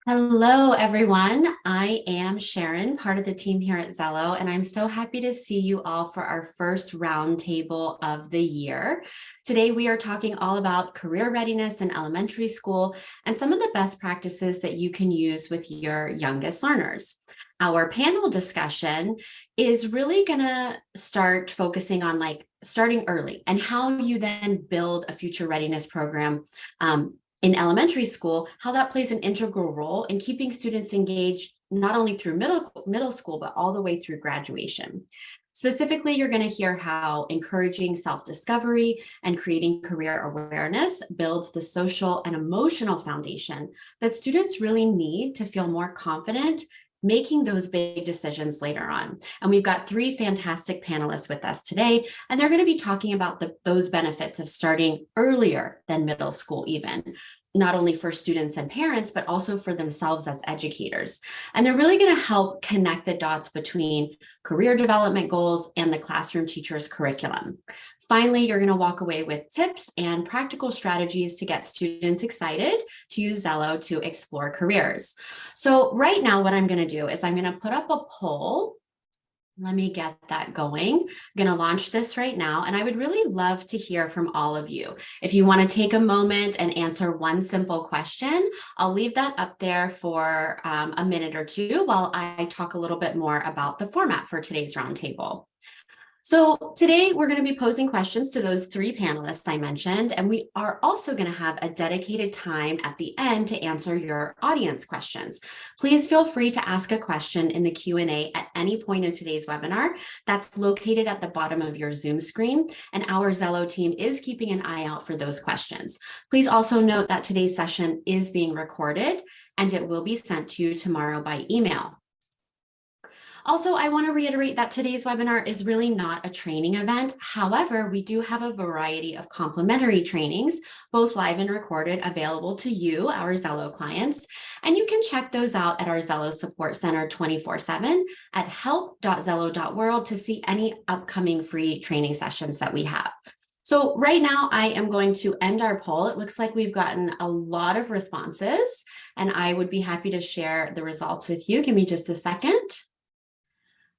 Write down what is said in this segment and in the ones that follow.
Hello, everyone. I am Sharon, part of the team here at Xello, and I'm so happy to see you all for our first roundtable of the year. Today, we are talking all about career readiness in elementary school and some of the best practices that you can use with your youngest learners. Our panel discussion is really going to start focusing on starting early and how you then build a future readiness program in elementary school, how that plays an integral role in keeping students engaged not only through middle school, but all the way through graduation. Specifically, you're going to hear how encouraging self-discovery and creating career awareness builds the social and emotional foundation that students really need to feel more confident making those big decisions later on. And we've got three fantastic panelists with us today, and they're going to be talking about those benefits of starting earlier than middle school even, not only for students and parents, but also for themselves as educators. And they're really going to help connect the dots between career development goals and the classroom teacher's curriculum. Finally, you're going to walk away with tips and practical strategies to get students excited to use Xello to explore careers. So right now, what I'm going to do is I'm going to put up a poll. Let me get that going. I'm going to launch this right now, and I would really love to hear from all of you. If you want to take a moment and answer one simple question, I'll leave that up there for a minute or two while I talk a little bit more about the format for today's roundtable. So today we're going to be posing questions to those three panelists I mentioned, and we are also going to have a dedicated time at the end to answer your audience questions. Please feel free to ask a question in the Q&A at any point in today's webinar. That's located at the bottom of your Zoom screen, and our Xello team is keeping an eye out for those questions. Please also note that today's session is being recorded, and it will be sent to you tomorrow by email. Also, I want to reiterate that today's webinar is really not a training event. However, we do have a variety of complimentary trainings, both live and recorded, available to you, our Xello clients. And you can check those out at our Xello Support Center 24/7 at help.xello.world to see any upcoming free training sessions that we have. So right now I am going to end our poll. It looks like we've gotten a lot of responses, and I would be happy to share the results with you. Give me just a second.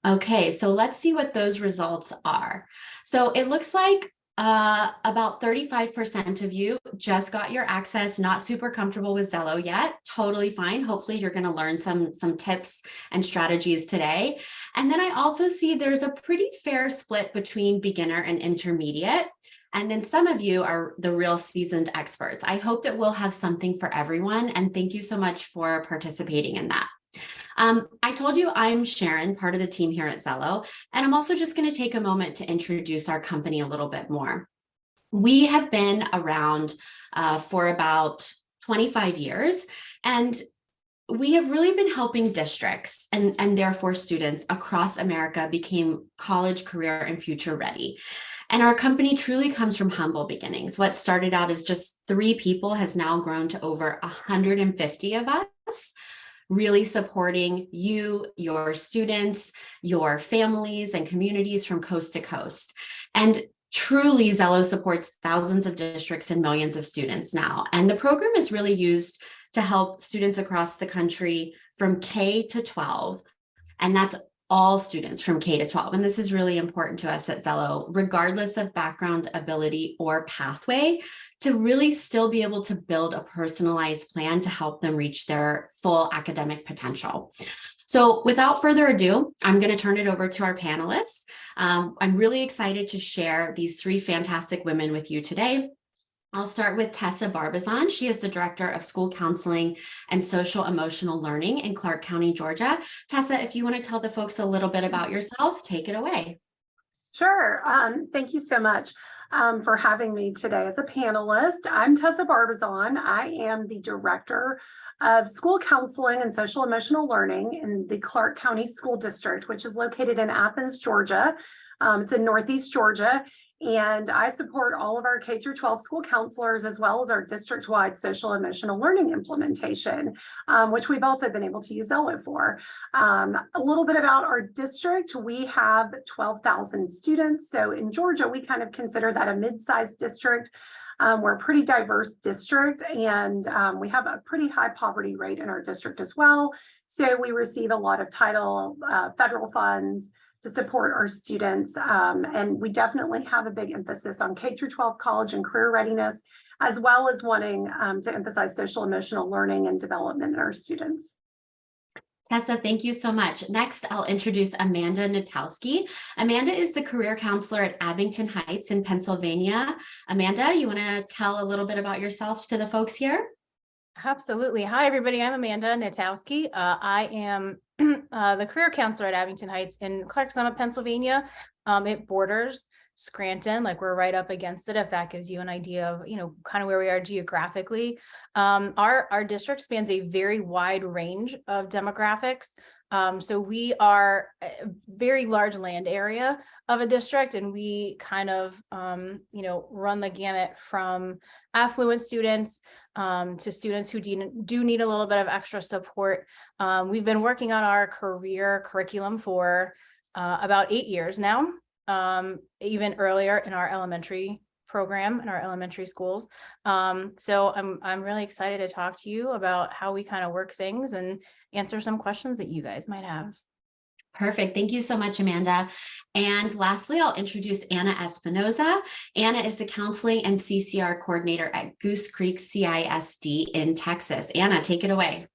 Okay, so let's see what those results are. So it looks like about 35% of you just got your access, not super comfortable with Xello yet. Totally fine. Hopefully you're going to learn some tips and strategies today. And then I also see there's a pretty fair split between beginner and intermediate. And then some of you are the real seasoned experts. I hope that we'll have something for everyone. And thank you so much for participating in that. I told you I'm Sharon, part of the team here at Xello, and I'm also just going to take a moment to introduce our company a little bit more. We have been around for about 25 years, and we have really been helping districts and therefore students across America become college, career, and future ready. And our company truly comes from humble beginnings. What started out as just 3 people has now grown to over 150 of us, really supporting you, your students, your families, and communities from coast to coast. And truly, Xello supports thousands of districts and millions of students now. And the program is really used to help students across the country from K to 12. And that's all students from K to 12. And this is really important to us at Xello, regardless of background, ability, or pathway, to really still be able to build a personalized plan to help them reach their full academic potential. So without further ado, I'm going to turn it over to our panelists. I'm really excited to share these 3 fantastic women with you today. I'll start with Tessa Barbizon. She is the Director of School Counseling and Social Emotional Learning in Clark County, Georgia. Tessa, if you want to tell the folks a little bit about yourself, take it away. Sure. Thank you so much for having me today as a panelist. I'm Tessa Barbizon. I am the Director of School Counseling and Social Emotional Learning in the Clark County School District, which is located in Athens, Georgia. It's in Northeast Georgia. And I support all of our K through 12 school counselors, as well as our district-wide social emotional learning implementation, which we've also been able to use Xello for. A little bit about our district. We have 12,000 students. So in Georgia, we kind of consider that a mid-sized district. We're a pretty diverse district, and we have a pretty high poverty rate in our district as well. So we receive a lot of federal funds to support our students. And we definitely have a big emphasis on K through 12 college and career readiness, as well as wanting to emphasize social emotional learning and development in our students. Tessa, thank you so much. Next, I'll introduce Amanda Natowski. Amanda is the career counselor at Abington Heights in Pennsylvania. Amanda, you want to tell a little bit about yourself to the folks here? Absolutely. Hi, everybody. I'm Amanda Natowski. I am the career counselor at Abington Heights in Clark Summit, Pennsylvania. It borders Scranton, like we're right up against it, if that gives you an idea of, kind of where we are geographically. Our district spans a very wide range of demographics. So we are a very large land area of a district, and we kind of, run the gamut from affluent students to students who do need a little bit of extra support. We've been working on our career curriculum for about 8 years now, even earlier in our elementary program in our elementary schools. So I'm really excited to talk to you about how we kind of work things and answer some questions that you guys might have. Perfect. Thank you so much, Amanda. And lastly, I'll introduce Anna Espinoza. Anna is the Counseling and CCR Coordinator at Goose Creek CISD in Texas. Anna, take it away.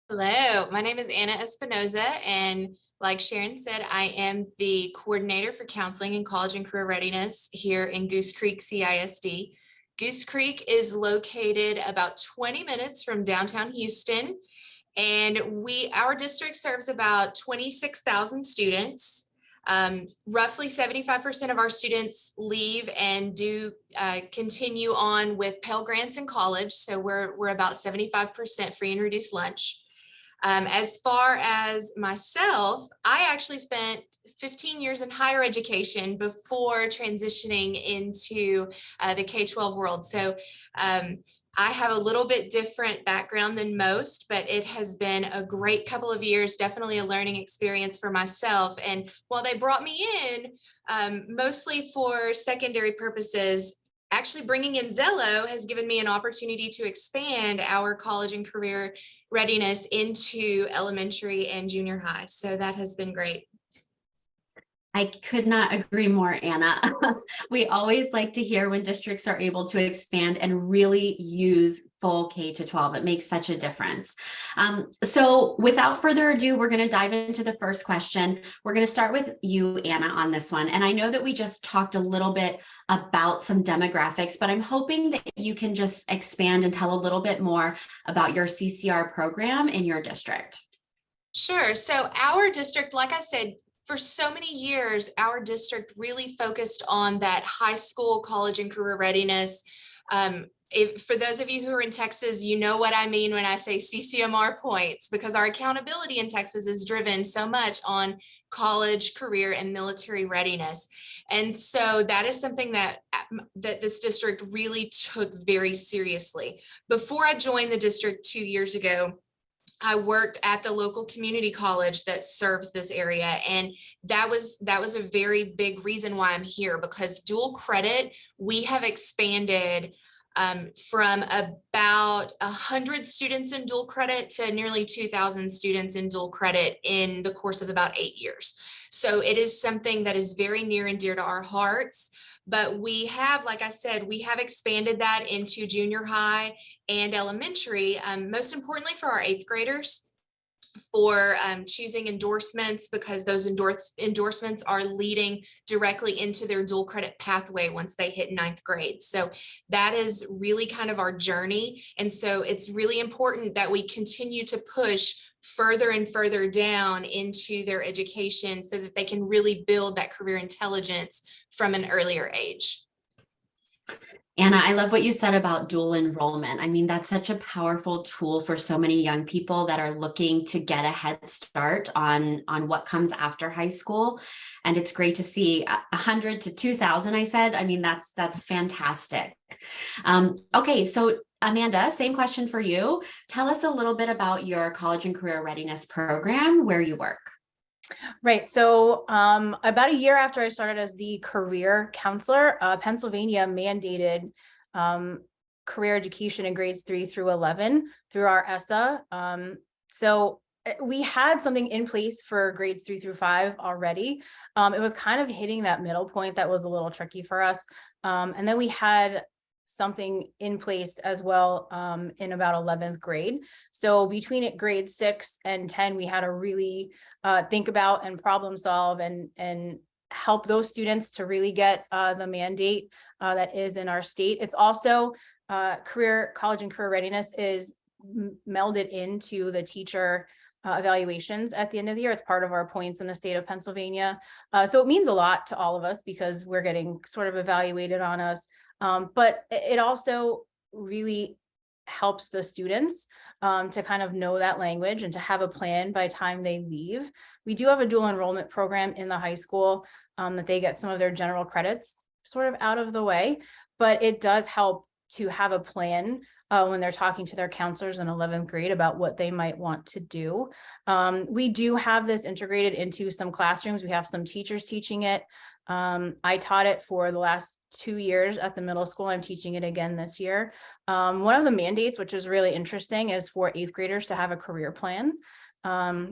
Hello, my name is Anna Espinoza, and like Sharon said, I am the coordinator for counseling and college and career readiness here in Goose Creek CISD. Goose Creek is located about 20 minutes from downtown Houston, and our district serves about 26,000 students. Roughly 75% of our students leave and do continue on with Pell Grants in college, so we're about 75% free and reduced lunch. As far as myself, I actually spent 15 years in higher education before transitioning into the K-12 world. So I have a little bit different background than most, but it has been a great couple of years, definitely a learning experience for myself. And while they brought me in, mostly for secondary purposes, actually bringing in Xello has given me an opportunity to expand our college and career readiness into elementary and junior high. So that has been great. I could not agree more, Anna. We always like to hear when districts are able to expand and really use full K-12. It makes such a difference. So without further ado, we're going to dive into the first question. We're going to start with you, Anna, on this one. And I know that we just talked a little bit about some demographics, but I'm hoping that you can just expand and tell a little bit more about your CCR program in your district. Sure. So our district, like I said, for so many years, our district really focused on that high school, college, and career readiness. For those of you who are in Texas, you know what I mean when I say CCMR points, because our accountability in Texas is driven so much on college, career, and military readiness. And so that is something that this district really took very seriously. Before I joined the district 2 years ago, I worked at the local community college that serves this area. And that was a very big reason why I'm here, because dual credit, we have expanded from about 100 students in dual credit to nearly 2,000 students in dual credit in the course of about 8 years. So it is something that is very near and dear to our hearts. But we have, like I said, we have expanded that into junior high and elementary, most importantly for our 8th graders, for choosing endorsements, because those endorsements are leading directly into their dual credit pathway once they hit 9th grade. So that is really kind of our journey. And so it's really important that we continue to push further and further down into their education so that they can really build that career intelligence from an earlier age. Anna, I love what you said about dual enrollment. I mean, that's such a powerful tool for so many young people that are looking to get a head start on what comes after high school. And it's great to see 100 to 2,000, I said. I mean, that's fantastic. Okay, so Amanda, same question for you. Tell us a little bit about your college and career readiness program, where you work. Right. So about a year after I started as the career counselor, Pennsylvania mandated career education in grades 3 through 11 through our ESSA. So we had something in place for grades 3 through 5 already. It was kind of hitting that middle point that was a little tricky for us. And then we had something in place as well in about 11th grade. So between grade 6 and 10, we had to really think about and problem solve and help those students to really get the mandate that is in our state. It's also college and career readiness is melded into the teacher evaluations at the end of the year. It's part of our points in the state of Pennsylvania. So it means a lot to all of us because we're getting sort of evaluated on us. But it also really helps the students to kind of know that language and to have a plan by the time they leave. We do have a dual enrollment program in the high school that they get some of their general credits sort of out of the way, but it does help to have a plan when they're talking to their counselors in 11th grade about what they might want to do. We do have this integrated into some classrooms. We have some teachers teaching it. I taught it for the last 2 years at the middle school. I'm teaching it again this year. One of the mandates, which is really interesting, is for 8th graders to have a career plan.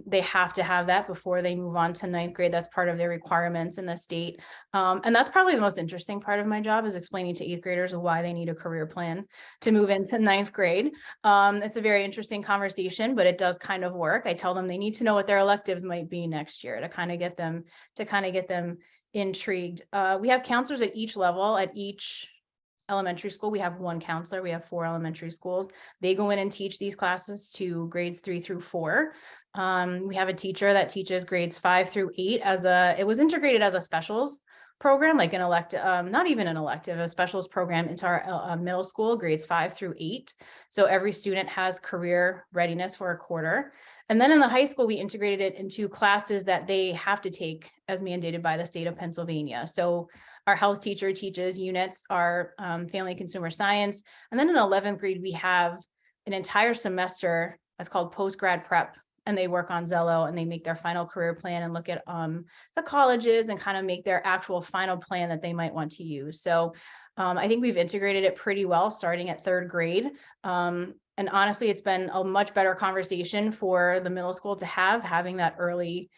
They have to have that before they move on to 9th grade. That's part of their requirements in the state. And that's probably the most interesting part of my job, is explaining to 8th graders why they need a career plan to move into 9th grade. It's a very interesting conversation, but it does kind of work. I tell them they need to know what their electives might be next year to kind of get them intrigued. We have counselors at each level. At each elementary school, we have one counselor. We have 4 elementary schools. They go in and teach these classes to grades 3 through 4. We have a teacher that teaches grades 5 through 8 it was integrated as a specials program, like an elective, not even an elective, a specials program into our middle school, grades 5 through 8. So every student has career readiness for a quarter. And then in the high school, we integrated it into classes that they have to take as mandated by the state of Pennsylvania. So our health teacher teaches units, our family consumer science. And then in 11th grade, we have an entire semester that's called post-grad prep. And they work on Xello and they make their final career plan and look at the colleges and kind of make their actual final plan that they might want to use. So I think we've integrated it pretty well starting at 3rd grade. And honestly, it's been a much better conversation for the middle school to having that early,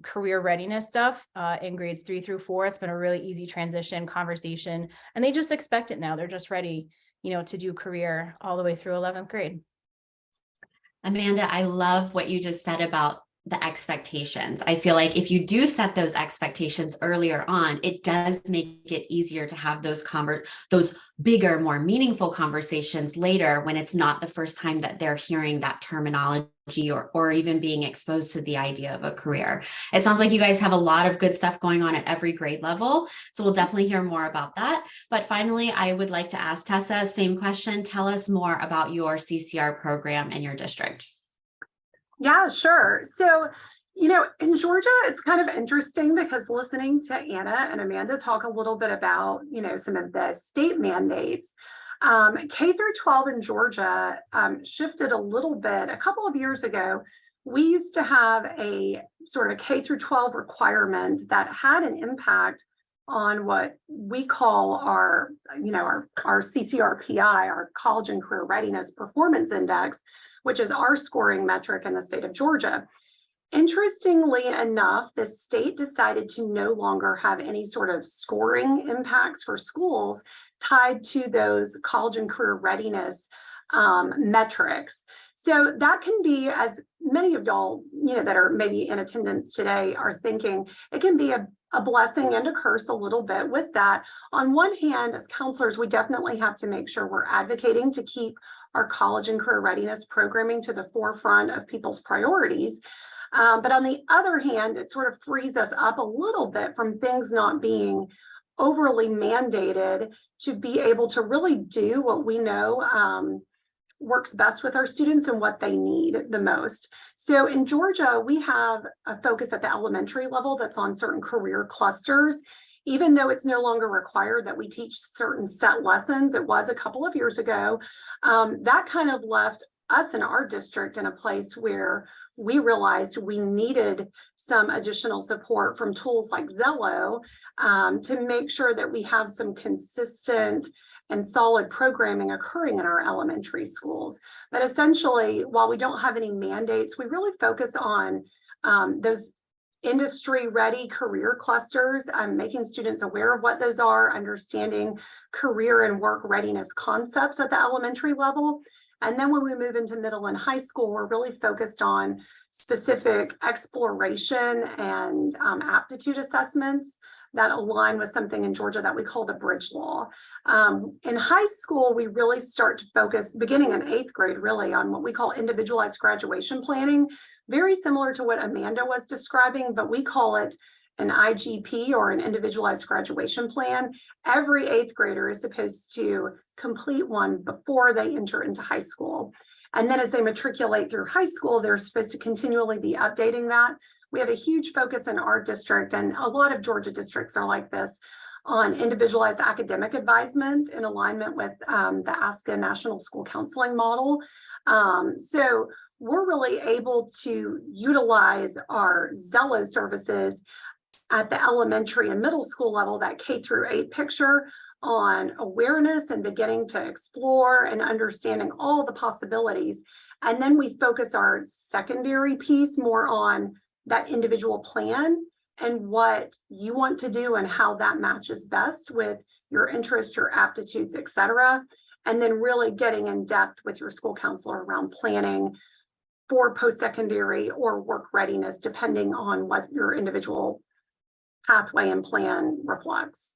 career readiness stuff in grades 3 through 4. It's been a really easy transition conversation, and they just expect it now. They're just ready, to do career all the way through 11th grade. Amanda, I love what you just said about the expectations. I feel like if you do set those expectations earlier on, it does make it easier to have those bigger, more meaningful conversations later when it's not the first time that they're hearing that terminology or even being exposed to the idea of a career. It sounds like you guys have a lot of good stuff going on at every grade level. So we'll definitely hear more about that. But finally, I would like to ask Tessa, same question. Tell us more about your CCR program and your district. Yeah, sure. So, in Georgia, it's kind of interesting because listening to Anna and Amanda talk a little bit about, some of the state mandates, K through 12 in Georgia shifted a little bit. A couple of years ago, we used to have a sort of K through 12 requirement that had an impact on what we call our CCRPI, our College and Career Readiness Performance Index, which is our scoring metric in the state of Georgia. Interestingly enough, the state decided to no longer have any sort of scoring impacts for schools tied to those college and career readiness metrics. So that can be, as many of y'all, that are maybe in attendance today are thinking, it can be a blessing and a curse a little bit with that. On one hand, as counselors, we definitely have to make sure we're advocating to keep our college and career readiness programming to the forefront of people's priorities. But on the other hand, it sort of frees us up a little bit from things not being overly mandated to be able to really do what we know works best with our students and what they need the most. So in Georgia, we have a focus at the elementary level that's on certain career clusters. Even though it's no longer required that we teach certain set lessons, it was a couple of years ago, that kind of left us in our district in a place where we realized we needed some additional support from tools like Xello to make sure that we have some consistent and solid programming occurring in our elementary schools. But essentially, while we don't have any mandates, we really focus on those industry-ready career clusters, making students aware of what those are, understanding career and work readiness concepts at the elementary level. And then when we move into middle and high school, we're really focused on specific exploration and aptitude assessments that align with something in Georgia that we call the bridge law. In high school, we really start to focus, beginning in 8th grade, really on what we call individualized graduation planning, very similar to what Amanda was describing, but we call it an IGP, or an individualized graduation plan. Every 8th grader is supposed to complete one before they enter into high school. And then as they matriculate through high school, they're supposed to continually be updating that. We have a huge focus in our district, and a lot of Georgia districts are like this, on individualized academic advisement in alignment with the ASCA National School Counseling Model. So we're really able to utilize our Xello services at the elementary and middle school level, that K-8 picture, on awareness and beginning to explore and understanding all the possibilities. And then we focus our secondary piece more on that individual plan and what you want to do and how that matches best with your interests, your aptitudes, etc. And then really getting in depth with your school counselor around planning for post-secondary or work readiness, depending on what your individual pathway and plan reflects.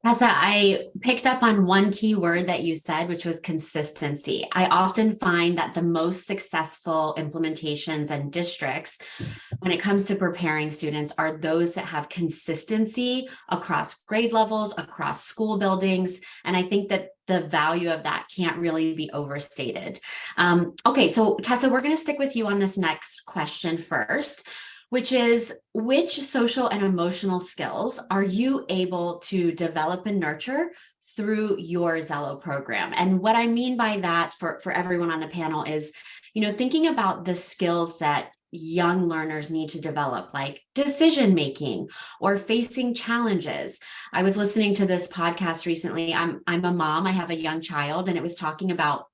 Tessa, I picked up on one key word that you said, which was consistency. I often find that the most successful implementations and districts, when it comes to preparing students, are those that have consistency across grade levels, across school buildings. And I think that the value of that can't really be overstated. Okay, so Tessa, we're going to stick with you on this next question first, which is, which social and emotional skills are you able to develop and nurture through your Xello program? And what I mean by that for everyone on the panel is, thinking about the skills that young learners need to develop, like decision making or facing challenges. I was listening to this podcast recently. I'm a mom, I have a young child, and it was talking about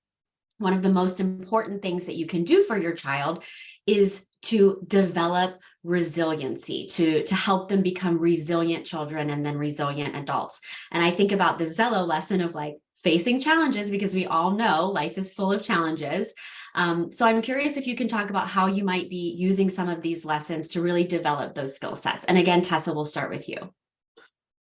one of the most important things that you can do for your child is to develop resiliency, to help them become resilient children and then resilient adults. And I think about the Xello lesson of like facing challenges, because we all know life is full of challenges. So I'm curious if you can talk about how you might be using some of these lessons to really develop those skill sets. And again, Tessa, we'll start with you.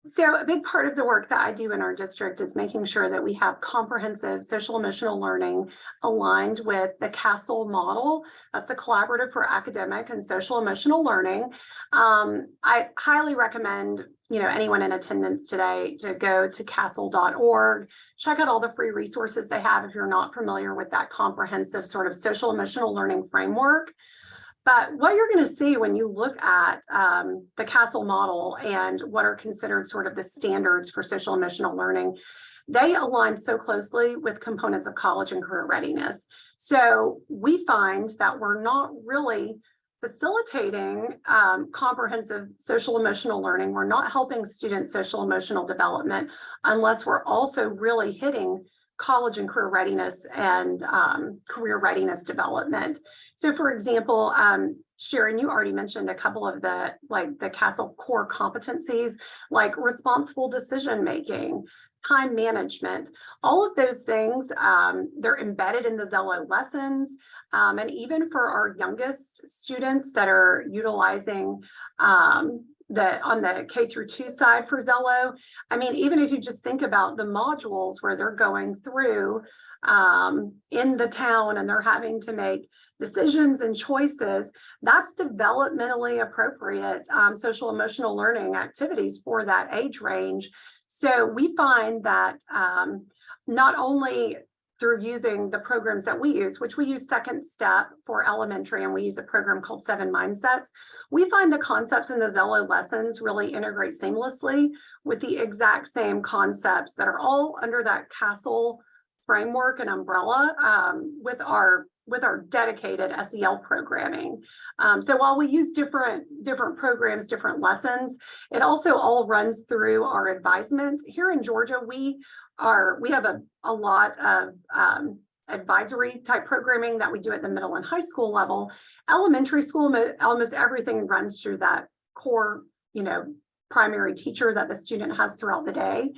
So a big part of the work that I do in our district is making sure that we have comprehensive social emotional learning aligned with the CASEL model. That's the Collaborative for Academic and Social Emotional Learning. I highly recommend anyone in attendance today to go to casel.org, check out all the free resources they have if you're not familiar with that comprehensive sort of social emotional learning framework. But what you're going to see when you look at the CASEL model and what are considered sort of the standards for social emotional learning, they align so closely with components of college and career readiness. So we find that we're not really facilitating comprehensive social emotional learning. We're not helping students' social emotional development unless we're also really hitting college and career readiness and career readiness development. So for example, Sharon, you already mentioned a couple of the CASEL core competencies, like responsible decision-making, time management, all of those things, they're embedded in the Xello lessons. And even for our youngest students that are utilizing on the K-2 side for Xello, I mean, even if you just think about the modules where they're going through in the town and they're having to make decisions and choices, that's developmentally appropriate social emotional learning activities for that age range. So we find that not only through using the programs that we use, which we use Second Step for elementary, and we use a program called 7 Mindsets, we find the concepts in the Xello lessons really integrate seamlessly with the exact same concepts that are all under that CASEL framework and umbrella with our with our dedicated SEL programming. So while we use different programs, different lessons, it also all runs through our advisement. Here in Georgia, we have a lot of advisory type programming that we do at the middle and high school level. Elementary school, almost everything runs through that core, primary teacher that the student has throughout the day.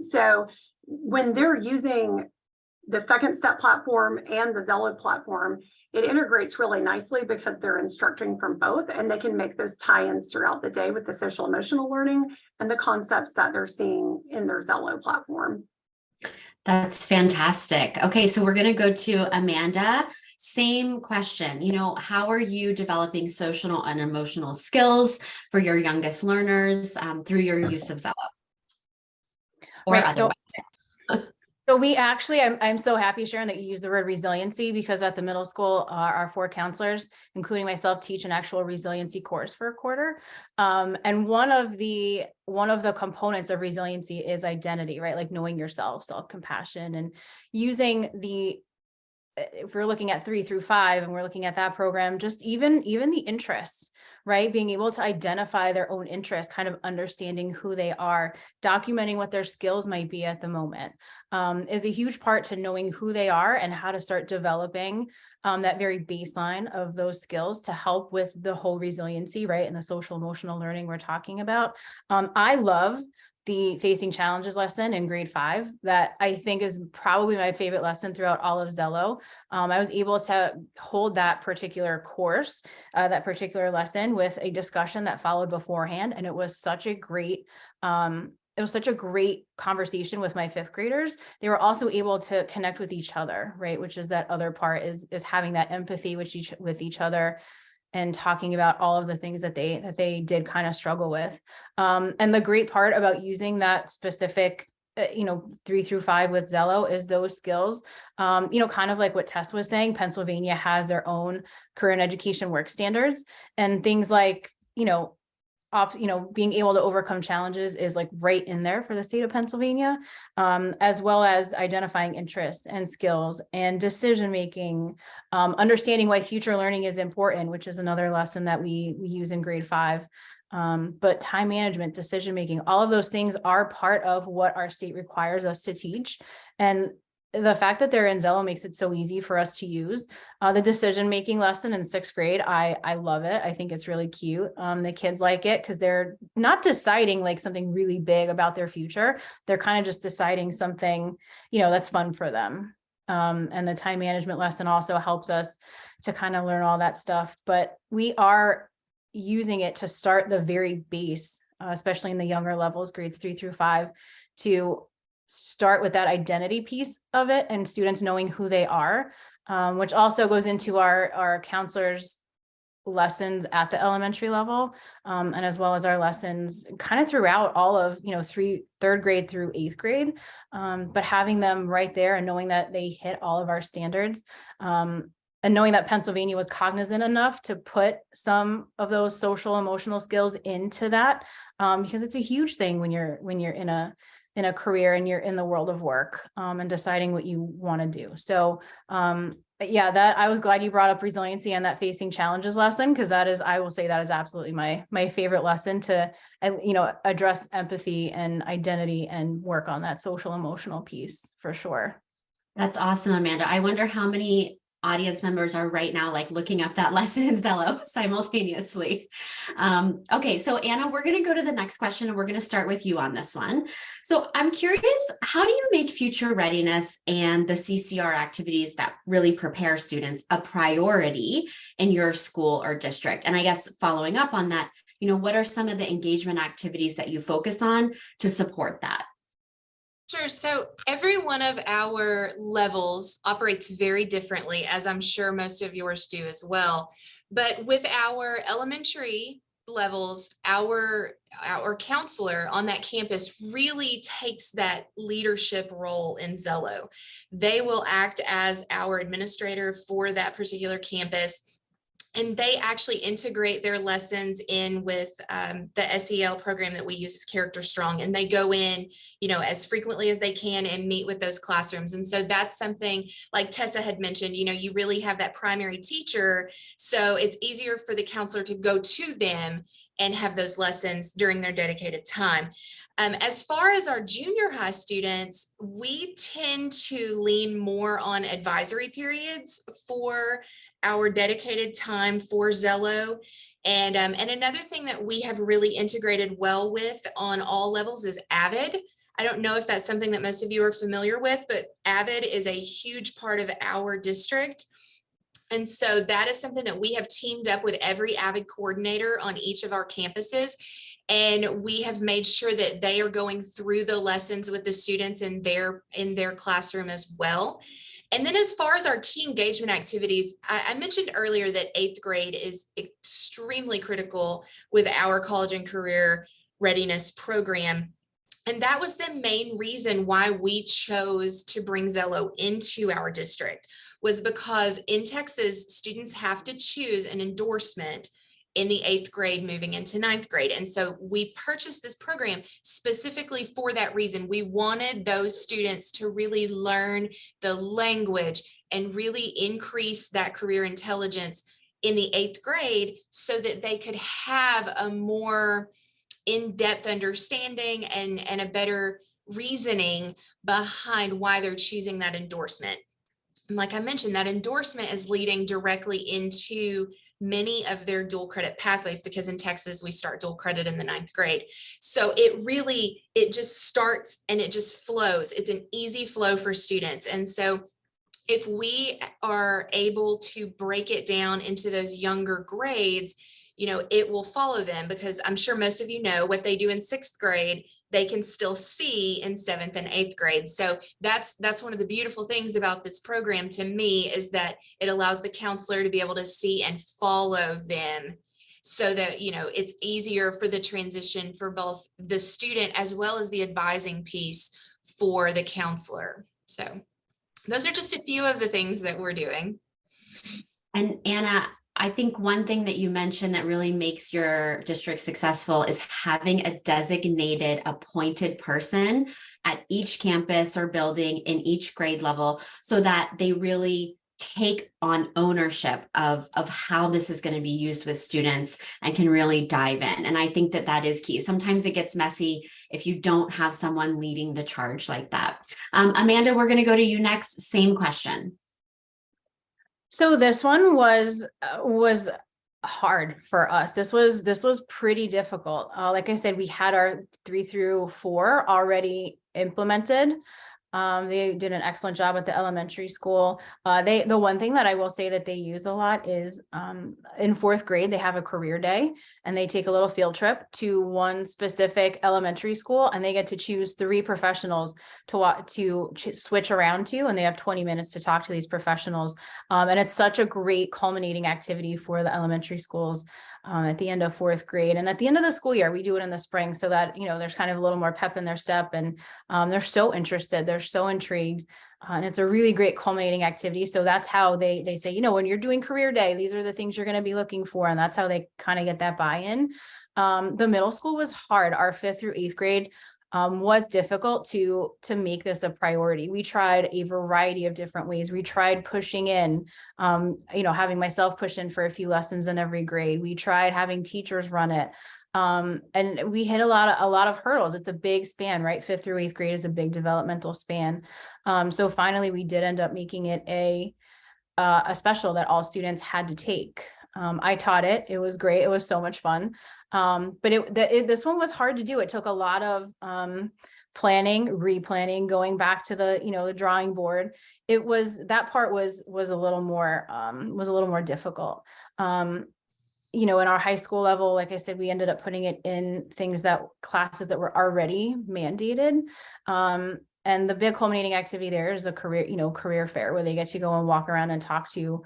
So when they're using the Second Step platform and the Xello platform, it integrates really nicely because they're instructing from both, and they can make those tie-ins throughout the day with the social emotional learning and the concepts that they're seeing in their Xello platform. That's fantastic. Okay, so we're going to go to Amanda. Same question. How are you developing social and emotional skills for your youngest learners through your use of Xello? Or Right, otherwise? So we actually, I'm so happy, Sharon, that you use the word resiliency, because at the middle school, our 4 counselors, including myself, teach an actual resiliency course for a quarter. And one of the components of resiliency is identity, right? Like knowing yourself, self-compassion, and using if we're looking at 3 through 5 and we're looking at that program, just even the interests, right? Being able to identify their own interests, kind of understanding who they are, documenting what their skills might be at the moment, is a huge part to knowing who they are and how to start developing that very baseline of those skills to help with the whole resiliency, right? And the social emotional learning we're talking about. I love the facing challenges lesson in grade 5 that I think is probably my favorite lesson throughout all of Xello. I was able to hold that particular course, that particular lesson, with a discussion that followed beforehand. And it was such a great conversation with my 5th graders. They were also able to connect with each other, right? Which is that other part, is having that empathy with each other, and talking about all of the things that they did kind of struggle with. And the great part about using that specific 3 through 5 with Xello is those skills, kind of like what Tess was saying. Pennsylvania has their own career and education work standards, and things like, being able to overcome challenges is like right in there for the state of Pennsylvania, as well as identifying interests and skills and decision-making, understanding why future learning is important, which is another lesson that we use in grade 5. But time management, decision-making, all of those things are part of what our state requires us to teach. And the fact that they're in Xello makes it so easy for us to use. The decision-making lesson in 6th grade, I love it. I think it's really cute. The kids like it because they're not deciding like something really big about their future. They're kind of just deciding something, that's fun for them. And the time management lesson also helps us to kind of learn all that stuff. But we are using it to start the very base, especially in the younger levels, grades 3 through 5, to start with that identity piece of it and students knowing who they are, which also goes into our counselors' lessons at the elementary level, and as well as our lessons kind of throughout all of 3rd grade through 8th grade, but having them right there and knowing that they hit all of our standards, and knowing that Pennsylvania was cognizant enough to put some of those social emotional skills into that, because it's a huge thing when you're in a career and you're in the world of work, and deciding what you want to do. So yeah, that I was glad you brought up resiliency and that facing challenges lesson, because I will say that is absolutely my favorite lesson to, address empathy and identity and work on that social emotional piece for sure. That's awesome, Amanda. I wonder how many audience members are right now like looking up that lesson in Xello simultaneously. Okay, so Anna, we're going to go to the next question, and we're going to start with you on this one. So I'm curious, how do you make future readiness and the CCR activities that really prepare students a priority in your school or district? And I guess following up on that, what are some of the engagement activities that you focus on to support that? Sure. So every one of our levels operates very differently, as I'm sure most of yours do as well. But with our elementary levels, our counselor on that campus really takes that leadership role in Xello. They will act as our administrator for that particular campus. And they actually integrate their lessons in with the SEL program that we use as Character Strong. And they go in, as frequently as they can and meet with those classrooms. And so that's something like Tessa had mentioned, you really have that primary teacher. So it's easier for the counselor to go to them and have those lessons during their dedicated time. As far as our junior high students, we tend to lean more on advisory periods for our dedicated time for Xello. And another thing that we have really integrated well with on all levels is Avid. I don't know if that's something that most of you are familiar with, but Avid is a huge part of our district. And so that is something that we have teamed up with every Avid coordinator on each of our campuses. And we have made sure that they are going through the lessons with the students in their classroom as well. And then as far as our key engagement activities, I mentioned earlier that 8th grade is extremely critical with our college and career readiness program. And that was the main reason why we chose to bring Xello into our district, was because in Texas, students have to choose an endorsement in the 8th grade moving into 9th grade. And so we purchased this program specifically for that reason. We wanted those students to really learn the language and really increase that career intelligence in the 8th grade so that they could have a more in-depth understanding and a better reasoning behind why they're choosing that endorsement. And like I mentioned, that endorsement is leading directly into many of their dual credit pathways, because in Texas, we start dual credit in the 9th grade. So it just starts and it just flows. It's an easy flow for students. And so if we are able to break it down into those younger grades, it will follow them, because I'm sure most of you know what they do in 6th grade, they can still see in 7th and 8th grade. So that's one of the beautiful things about this program to me, is that it allows the counselor to be able to see and follow them, so that, it's easier for the transition for both the student as well as the advising piece for the counselor. So those are just a few of the things that we're doing. And Anna, I think one thing that you mentioned that really makes your district successful is having a designated appointed person at each campus or building in each grade level, so that they really take on ownership of how this is going to be used with students and can really dive in. And I think that that is key. Sometimes it gets messy if you don't have someone leading the charge like that. Amanda, we're going to go to you next. Same question. So this one was hard for us. This was pretty difficult. Like I said, we had our 3 through 4 already implemented. They did an excellent job at the elementary school. The one thing that I will say that they use a lot is in 4th grade, they have a career day, and they take a little field trip to one specific elementary school, and they get to choose 3 professionals to switch around to, and they have 20 minutes to talk to these professionals. And it's such a great culminating activity for the elementary schools at the end of 4th grade. And at the end of the school year, we do it in the spring, so that, there's kind of a little more pep in their step, and they're so interested, they're so intrigued. And it's a really great culminating activity. So that's how they say, when you're doing career day, these are the things you're going to be looking for. And that's how they kind of get that buy-in. The middle school was hard. Our 5th through 8th grade was difficult to make this a priority. We tried a variety of different ways. We tried pushing in, having myself push in for a few lessons in every grade. We tried having teachers run it. And we hit a lot of hurdles. It's a big span, right? 5th through 8th grade is a big developmental span. So finally, we did end up making it a special that all students had to take. I taught it. It was great. It was so much fun. But this one was hard to do. It took a lot of planning, replanning, going back to the drawing board. That part was a little more difficult. In our high school level, like I said, we ended up putting it in classes that were already mandated. And the big culminating activity there is a career fair, where they get to go and walk around and talk to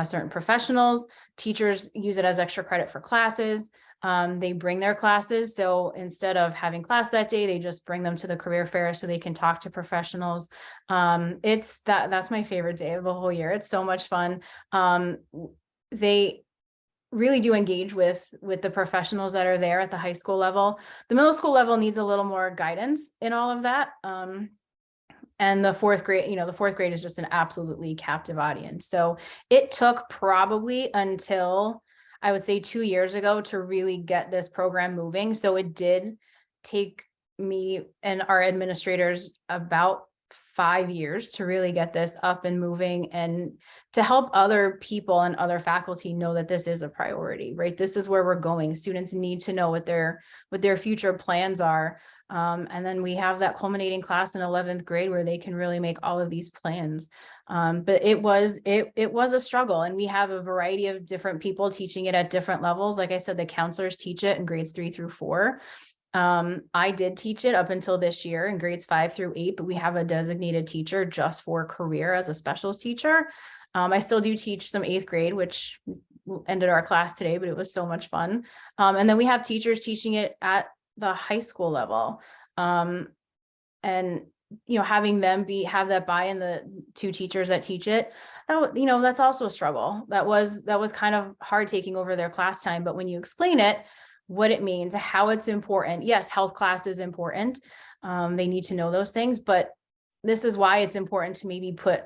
certain professionals. Teachers use it as extra credit for classes. They bring their classes. So instead of having class that day, they just bring them to the career fair so they can talk to professionals. That's my favorite day of the whole year. It's so much fun. really do engage with the professionals that are there at the high school level. The middle school level needs a little more guidance in all of that. And the fourth grade, the fourth grade is just an absolutely captive audience. So it took probably until, I would say, 2 years ago to really get this program moving. So it did take me and our administrators about 5 years to really get this up and moving, and to help other people and other faculty know that this is a priority, right? This is where we're going. Students need to know what their future plans are. And then we have that culminating class in 11th grade where they can really make all of these plans. But it was a struggle, and we have a variety of different people teaching it at different levels. Like I said, the counselors teach it in grades 3 through 4. I did teach it up until this year in grades 5 through 8, but we have a designated teacher just for career as a specialist teacher. I still do teach some 8th grade, which ended our class today, but it was so much fun. And then we have teachers teaching it at the high school level. And, having them have that buy-in, the 2 teachers that teach it, that's also a struggle. That was kind of hard taking over their class time, but when you explain it, what it means, how it's important. Yes, health class is important. They need to know those things, but this is why it's important to maybe put,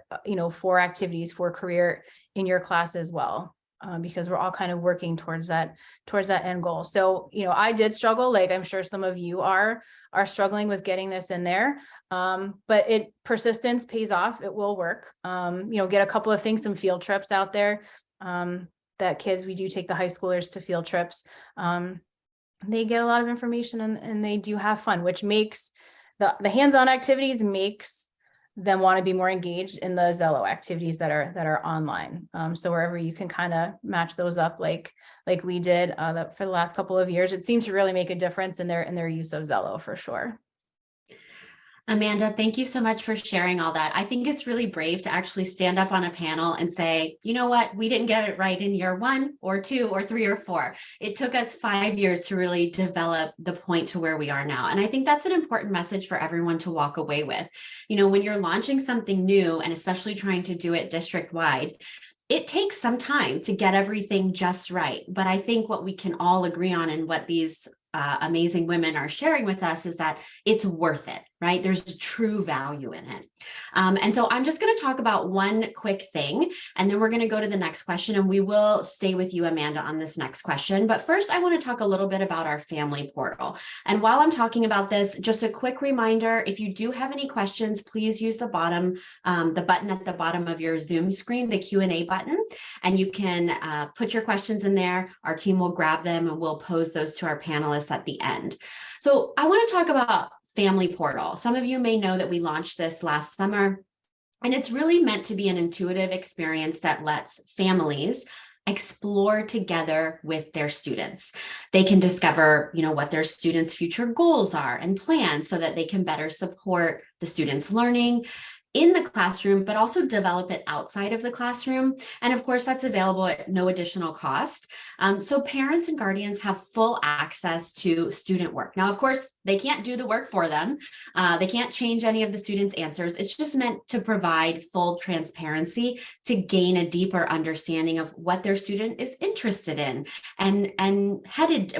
4 activities for career in your class as well, because we're all kind of working towards that end goal. So, I did struggle, like I'm sure some of you are struggling with getting this in there. But persistence pays off. It will work. Get a couple of things, some field trips out there. We do take the high schoolers to field trips. They get a lot of information, and they do have fun, which makes the hands-on activities makes them want to be more engaged in the Xello activities that are online. So wherever you can kind of match those up, like we did for the last couple of years, it seemed to really make a difference in their use of Xello for sure. Amanda, thank you so much for sharing all that. I think it's really brave to actually stand up on a panel and say, you know what, we didn't get it right in year 1 or 2 or 3 or 4. It took us 5 years to really develop the point to where we are now. And I think that's an important message for everyone to walk away with. When you're launching something new, and especially trying to do it district-wide, it takes some time to get everything just right. But I think what we can all agree on, and what these amazing women are sharing with us, is that it's worth it, right? There's true value in it. And so I'm just going to talk about one quick thing, and then we're going to go to the next question, and we will stay with you, Amanda, on this next question. But first, I want to talk a little bit about our family portal. And while I'm talking about this, just a quick reminder, if you do have any questions, please use the button at the bottom of your Zoom screen, the Q&A button, and you can put your questions in there. Our team will grab them, and we'll pose those to our panelists at the end. So I want to talk about Family Portal. Some of you may know that we launched this last summer, and it's really meant to be an intuitive experience that lets families explore together with their students. They can discover, what their students' future goals are and plans, so that they can better support the students' learning in the classroom, but also develop it outside of the classroom. And of course, that's available at no additional cost. So parents and guardians have full access to student work. Now, of course, they can't do the work for them. They can't change any of the students' answers. It's just meant to provide full transparency to gain a deeper understanding of what their student is interested in and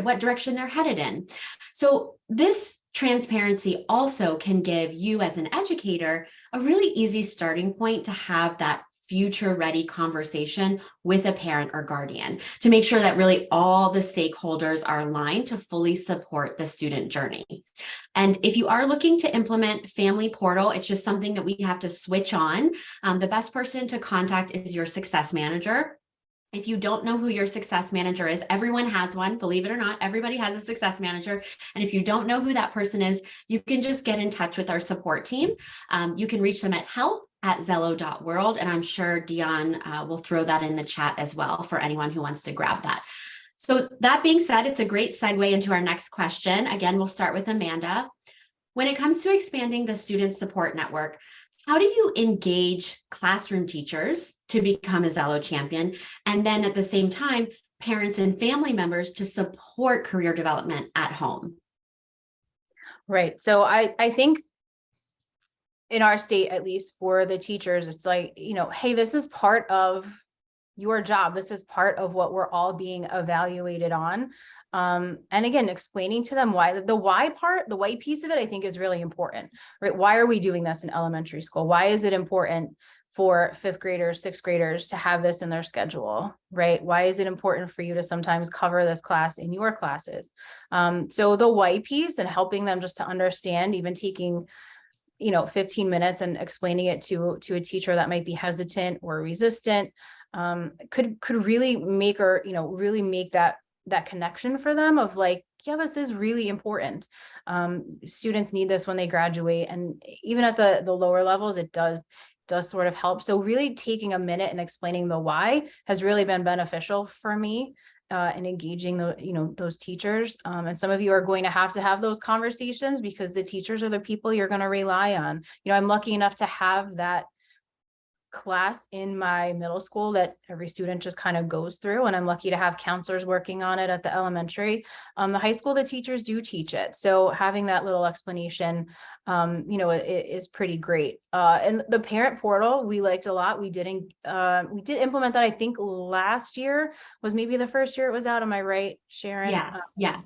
what direction they're headed in. So this transparency also can give you, as an educator, a really easy starting point to have that future ready conversation with a parent or guardian, to make sure that really all the stakeholders are aligned to fully support the student journey. And if you are looking to implement Family Portal, it's just something that we have to switch on. The best person to contact is your success manager. If you don't know who your success manager is, everyone has one, believe it or not, everybody has a success manager. And if you don't know who that person is, you can just get in touch with our support team. You can reach them at help@xello.world. And I'm sure Dion will throw that in the chat as well for anyone who wants to grab that. So that being said, it's a great segue into our next question. Again, we'll start with Amanda. When it comes to expanding the student support network, how do you engage classroom teachers to become a Xello champion? And then at the same time, parents and family members to support career development at home? Right. So I think in our state, at least for the teachers, it's like, hey, this is part of your job. This is part of what we're all being evaluated on. And again, explaining to them why the why part, the why piece of it, I think is really important, right? Why are we doing this in elementary school? Why is it important for 5th graders, 6th graders to have this in their schedule, right? Why is it important for you to sometimes cover this class in your classes? So the why piece and helping them just to understand, even taking 15 minutes and explaining it to a teacher that might be hesitant or resistant, could really make really make that connection for them of like, yeah, this is really important. Students need this when they graduate, and even at the lower levels, it does sort of help. So really taking a minute and explaining the why has really been beneficial for me in engaging those teachers. And some of you are going to have those conversations because the teachers are the people you're going to rely on. I'm lucky enough to have that class in my middle school that every student just kind of goes through, and I'm lucky to have counselors working on it at the elementary. The high school, the teachers do teach it, so having that little explanation it is pretty great. And the parent portal we liked a lot. We did implement that. I think last year was maybe the first year it was out. Am I right, Sharon? Yeah.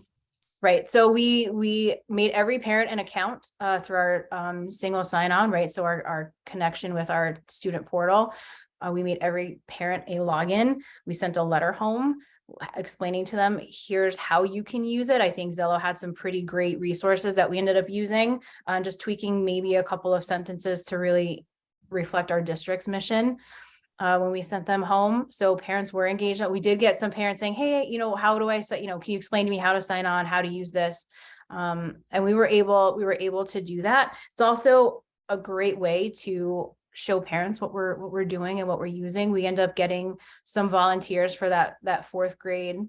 Right. So we made every parent an account through our single sign-on, right? So our connection with our student portal, we made every parent a login. We sent a letter home explaining to them, here's how you can use it. I think Xello had some pretty great resources that we ended up using, just tweaking maybe a couple of sentences to really reflect our district's mission. When we sent them home. So parents were engaged. We did get some parents saying, hey, how do I say, can you explain to me how to sign on, how to use this? And we were able to do that. It's also a great way to show parents what we're doing and what we're using. We end up getting some volunteers for that 4th grade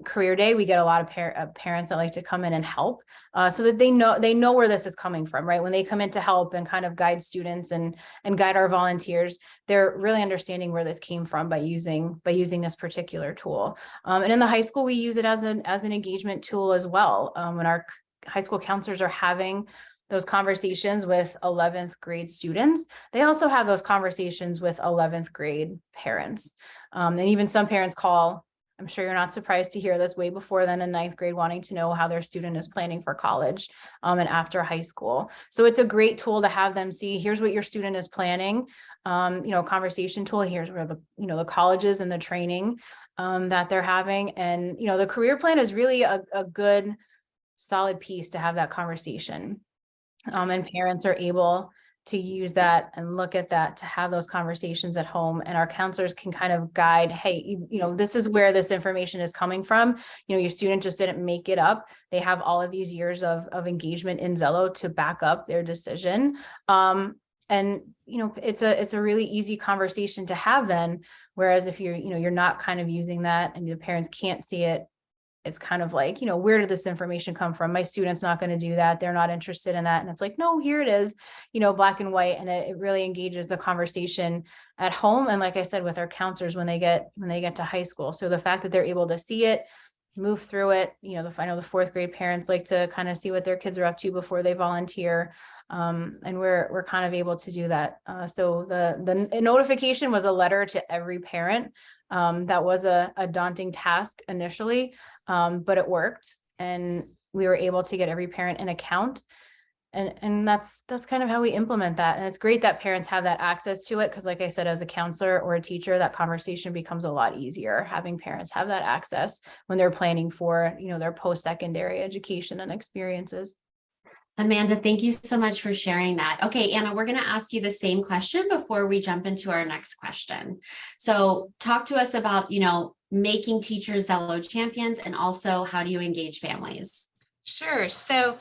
career day. We get a lot of parents that like to come in and help, so that they know where this is coming from, right? When they come in to help and kind of guide students and guide our volunteers, they're really understanding where this came from by using this particular tool. And in the high school, we use it as an engagement tool as well. When our high school counselors are having those conversations with 11th grade students, they also have those conversations with 11th grade parents. And even some parents call, I'm sure you're not surprised to hear this, way before then in 9th grade, wanting to know how their student is planning for college and after high school. So it's a great tool to have them see, here's what your student is planning, conversation tool, here's where the colleges and the training that they're having. And, the career plan is really a good, solid piece to have that conversation. And parents are able to use that and look at that, to have those conversations at home, and our counselors can kind of guide, hey, this is where this information is coming from. Your student just didn't make it up. They have all of these years of engagement in Xello to back up their decision. And it's a really easy conversation to have then. Whereas if you're not kind of using that and the parents can't see it, it's kind of like, where did this information come from? My student's not going to do that. They're not interested in that. And it's like, no, here it is, black and white. And it really engages the conversation at home. And like I said, with our counselors, when they get to high school. So the fact that they're able to see it, move through it, I know the 4th grade parents like to kind of see what their kids are up to before they volunteer. And we're kind of able to do that. So the notification was a letter to every parent. That was a daunting task initially, but it worked, and we were able to get every parent an account. And that's kind of how we implement that. And it's great that parents have that access to it, because like I said, as a counselor or a teacher, that conversation becomes a lot easier, having parents have that access when they're planning for, their post-secondary education and experiences. Amanda, thank you so much for sharing that. Okay, Anna, we're going to ask you the same question before we jump into our next question. So talk to us about, making teachers Xello champions, and also how do you engage families? Sure. So,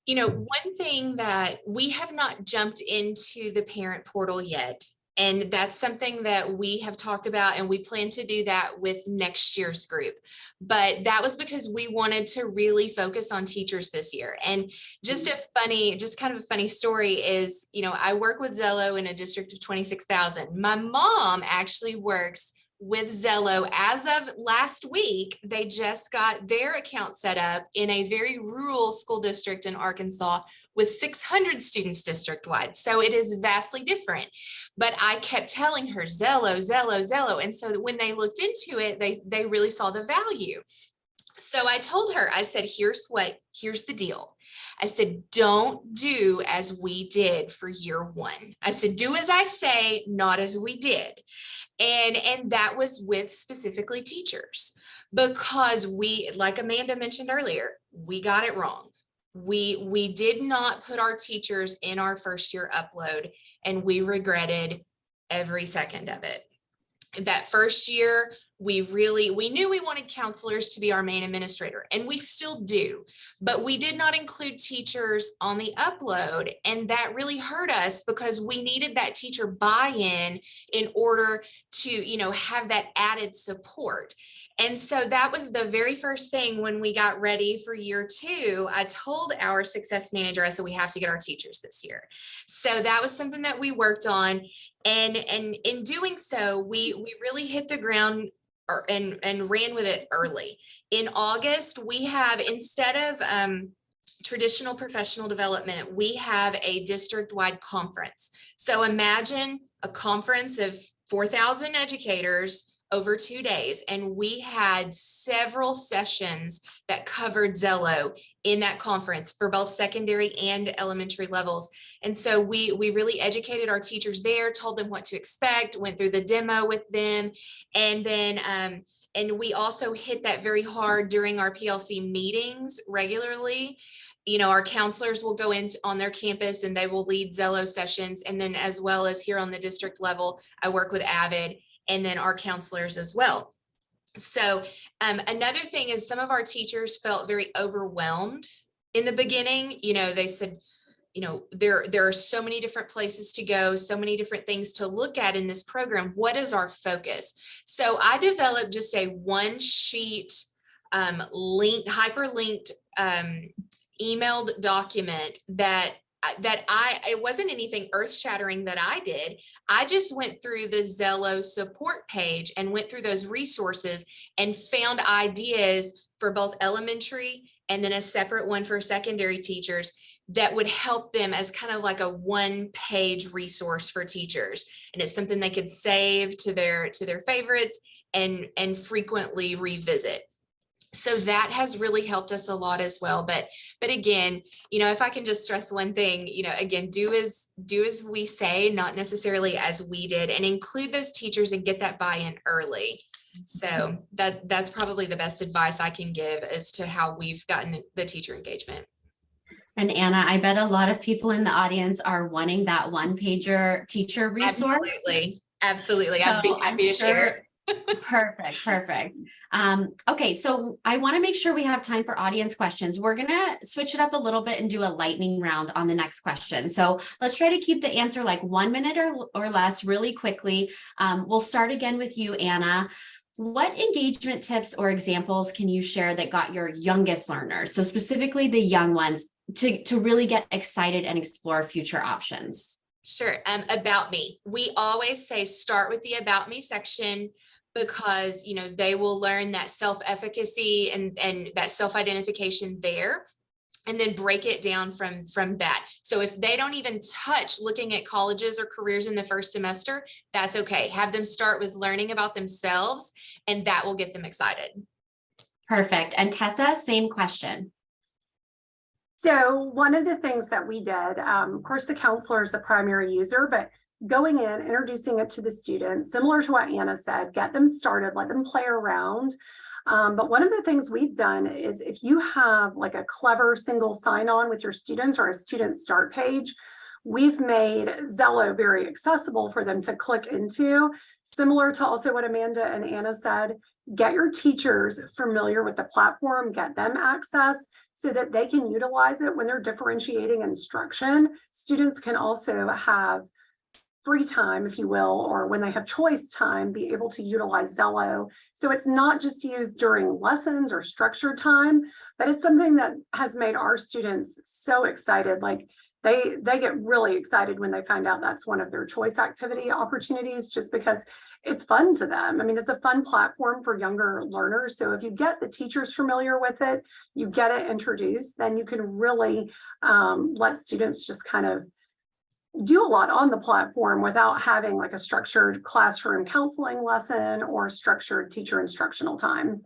one thing that we have not jumped into the parent portal yet, and that's something that we have talked about, and we plan to do that with next year's group. But that was because we wanted to really focus on teachers this year. And just kind of a funny story is, I work with Xello in a district of 26,000. My mom actually works with Xello. As of last week, they just got their account set up in a very rural school district in Arkansas with 600 students district-wide. So it is vastly different. But I kept telling her Xello, Xello, Xello. And so when they looked into it, they really saw the value. So I told her, I said, here's the deal. I said, don't do as we did for year one. I said, do as I say, not as we did. And that was with specifically teachers, because we, like Amanda mentioned earlier, we got it wrong. We did not put our teachers in our first year upload, and we regretted every second of it. That first year, we knew we wanted counselors to be our main administrator, and we still do, but we did not include teachers on the upload. And that really hurt us, because we needed that teacher buy-in in order to, have that added support. And so that was the very first thing when we got ready for year two. I told our success manager, I said, we have to get our teachers this year. So that was something that we worked on. And in doing so, we really hit the ground and ran with it early. In August, we have, instead of traditional professional development, we have a district-wide conference. So imagine a conference of 4,000 educators over 2 days. And we had several sessions that covered Xello in that conference for both secondary and elementary levels. And so we really educated our teachers there, told them what to expect, went through the demo with them. And then, and we also hit that very hard during our PLC meetings regularly. Our counselors will go in on their campus and they will lead Xello sessions. And then, as well as here on the district level, I work with Avid and then our counselors as well. So another thing is, some of our teachers felt very overwhelmed in the beginning. They said, there are so many different places to go, so many different things to look at in this program. What is our focus? So I developed just a one sheet hyperlinked emailed document that it wasn't anything earth-shattering that I did. I just went through the Xello support page and went through those resources and found ideas for both elementary and then a separate one for secondary teachers that would help them as kind of like a one-page resource for teachers. And it's something they could save to their favorites and frequently revisit. So that has really helped us a lot as well. But again, if I can just stress one thing, again, do as we say, not necessarily as we did, and include those teachers and get that buy-in early. So that's probably the best advice I can give as to how we've gotten the teacher engagement. And Anna, I bet a lot of people in the audience are wanting that one-pager teacher resource. Absolutely. I'd be happy to share it. Perfect. Okay, so I want to make sure we have time for audience questions. We're going to switch it up a little bit and do a lightning round on the next question. So let's try to keep the answer like 1 minute or less really quickly. We'll start again with you, Anna. What engagement tips or examples can you share that got your youngest learners, so specifically the young ones, to really get excited and explore future options? Sure. About me. We always say start with the about me section, because they will learn that self-efficacy and that self-identification there, and then break it down from that. So if they don't even touch looking at colleges or careers in the first semester, that's okay. Have them start with learning about themselves, and that will get them excited. Perfect. And Tessa, same question. So one of the things that we did, of course, the counselor is the primary user, but going in, introducing it to the student, similar to what Anna said, get them started, let them play around. But one of the things we've done is, if you have like a clever single sign-on with your students or a student start page, we've made Xello very accessible for them to click into. Similar to also what Amanda and Anna said, get your teachers familiar with the platform, get them access so that they can utilize it when they're differentiating instruction. Students can also have free time, if you will, or when they have choice time, be able to utilize Xello. So it's not just used during lessons or structured time, but it's something that has made our students so excited. Like, they get really excited when they find out that's one of their choice activity opportunities, just because it's fun to them. I mean, it's a fun platform for younger learners. So if you get the teachers familiar with it, you get it introduced, then you can really let students just kind of do a lot on the platform without having like a structured classroom counseling lesson or structured teacher instructional time.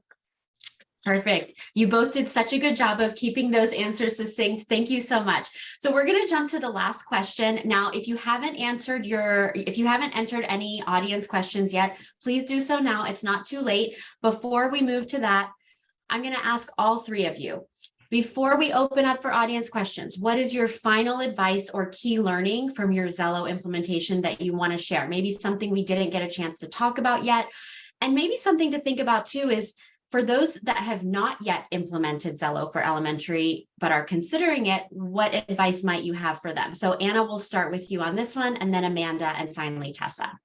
Perfect. You both did such a good job of keeping those answers succinct. Thank you so much. So we're going to jump to the last question. Now, if you haven't entered any audience questions yet, please do so now. It's not too late. Before we move to that, I'm going to ask all three of you. Before we open up for audience questions, what is your final advice or key learning from your Xello implementation that you want to share? Maybe something we didn't get a chance to talk about yet. And maybe something to think about too is, for those that have not yet implemented Xello for elementary, but are considering it, what advice might you have for them? So Anna, we'll start with you on this one, and then Amanda, and finally Tessa.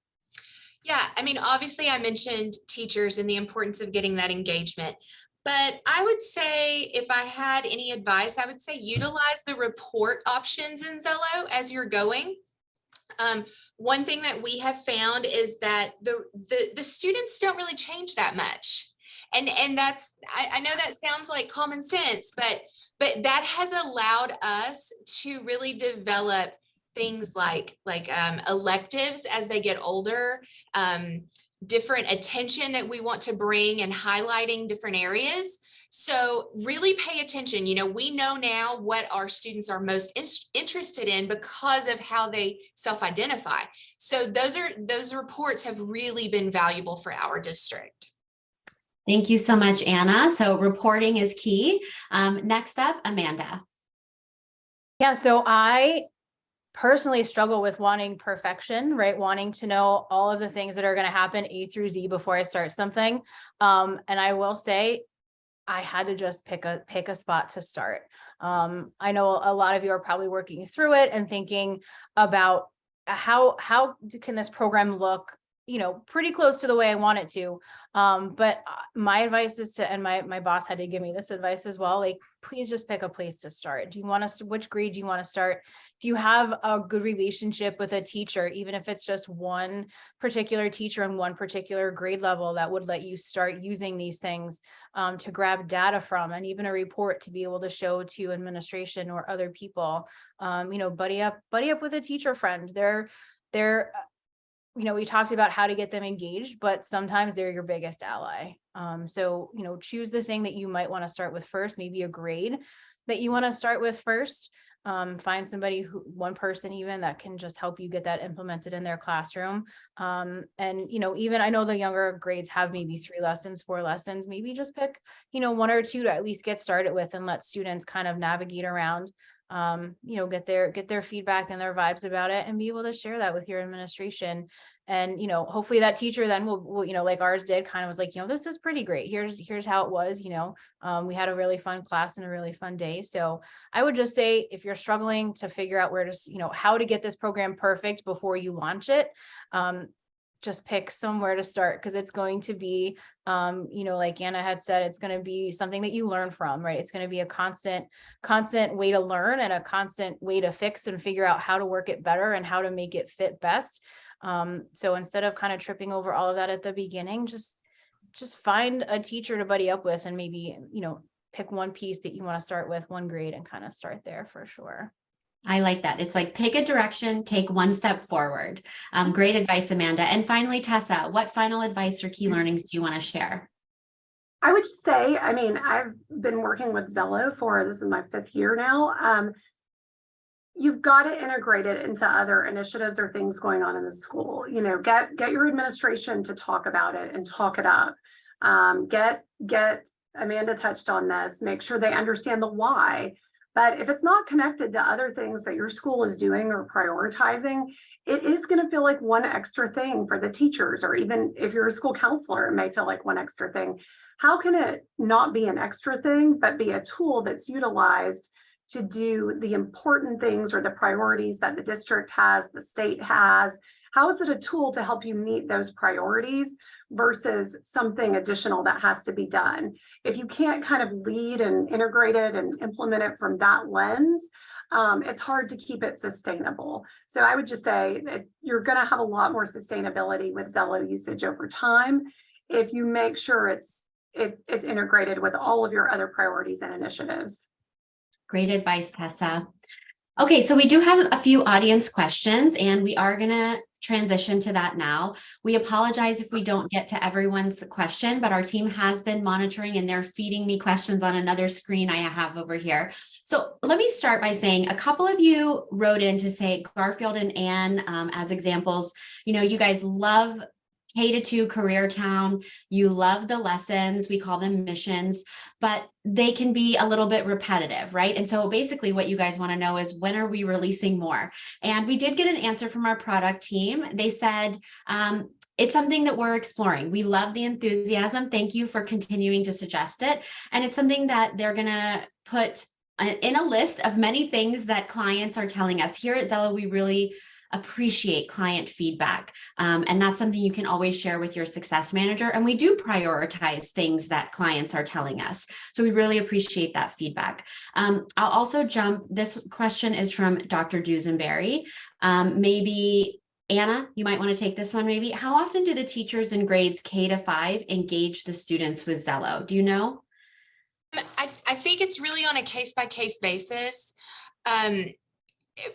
Yeah, I mean, obviously I mentioned teachers and the importance of getting that engagement. But I would say, if I had any advice, I would say utilize the report options in Xello as you're going. One thing that we have found is that the students don't really change that much. And that's, I know that sounds like common sense, but that has allowed us to really develop things like electives as they get older, different attention that we want to bring and highlighting different areas. So really pay attention. You know, we know now what our students are most interested in because of how they self-identify. So those reports have really been valuable for our district. Thank you so much, Anna. So reporting is key. Next up, Amanda. Yeah, so I personally struggle with wanting perfection, right? Wanting to know all of the things that are going to happen A through Z before I start something. And I will say, I had to just pick a spot to start. I know a lot of you are probably working through it and thinking about how can this program look, you know, pretty close to the way I want it to. But my advice is to, and my boss had to give me this advice as well, like, please just pick a place to start. Do you want to, which grade do you want to start? Do you have a good relationship with a teacher, even if it's just one particular teacher in one particular grade level that would let you start using these things to grab data from, and even a report to be able to show to administration or other people? You know, buddy up with a teacher friend. They're you know, we talked about how to get them engaged, but sometimes they're your biggest ally. So, you know, choose the thing that you might want to start with first, maybe a grade that you want to start with first. Find somebody, one person even, that can just help you get that implemented in their classroom. And, you know, even I know the younger grades have maybe 3 lessons, 4 lessons, maybe just pick, you know, 1 or 2 to at least get started with, and let students kind of navigate around, you know, get their feedback and their vibes about it, and be able to share that with your administration. And, you know, hopefully that teacher then will, you know, like ours did, kind of was like, you know, this is pretty great. Here's how it was, you know, we had a really fun class and a really fun day. So I would just say, if you're struggling to figure out where to, you know, how to get this program perfect before you launch it, just pick somewhere to start, because it's going to be, you know, like Anna had said, it's going to be something that you learn from, right? It's going to be a constant way to learn, and a constant way to fix and figure out how to work it better and how to make it fit best. So instead of kind of tripping over all of that at the beginning, just find a teacher to buddy up with, and maybe, you know, pick one piece that you want to start with, one grade, and kind of start there for sure. I like that. It's like, pick a direction, take one step forward. Great advice, Amanda. And finally, Tessa, what final advice or key learnings do you want to share? I would just say, I mean, I've been working with Xello this is my 5th year now. You've got to integrate it into other initiatives or things going on in the school. You know, get your administration to talk about it and talk it up. Get Amanda touched on this. Make sure they understand the why. But if it's not connected to other things that your school is doing or prioritizing, it is going to feel like one extra thing for the teachers, or even if you're a school counselor, it may feel like one extra thing. How can it not be an extra thing, but be a tool that's utilized to do the important things or the priorities that the district has, the state has? How is it a tool to help you meet those priorities versus something additional that has to be done? If you can't kind of lead and integrate it and implement it from that lens, it's hard to keep it sustainable. So I would just say that you're going to have a lot more sustainability with Xello usage over time if you make sure it's integrated with all of your other priorities and initiatives. Great advice, Tessa. Okay, so we do have a few audience questions, and we are going to transition to that now. We apologize if we don't get to everyone's question, but our team has been monitoring and they're feeding me questions on another screen I have over here. So let me start by saying a couple of you wrote in to say Garfield and Ann as examples. You know, you guys love K-2 Career Town. You love the lessons, we call them missions, but they can be a little bit repetitive, right? And so basically what you guys want to know is, when are we releasing more? And we did get an answer from our product team. They said, it's something that we're exploring. We love the enthusiasm. Thank you for continuing to suggest it. And it's something that they're going to put in a list of many things that clients are telling us. Here at Xello, we really appreciate client feedback. And that's something you can always share with your success manager. And we do prioritize things that clients are telling us. So we really appreciate that feedback. I'll also jump, this question is from Dr. Dusenberry. Maybe Anna, you might want to take this one maybe. How often do the teachers in grades K-5 engage the students with Xello? Do you know? I think it's really on a case-by-case basis.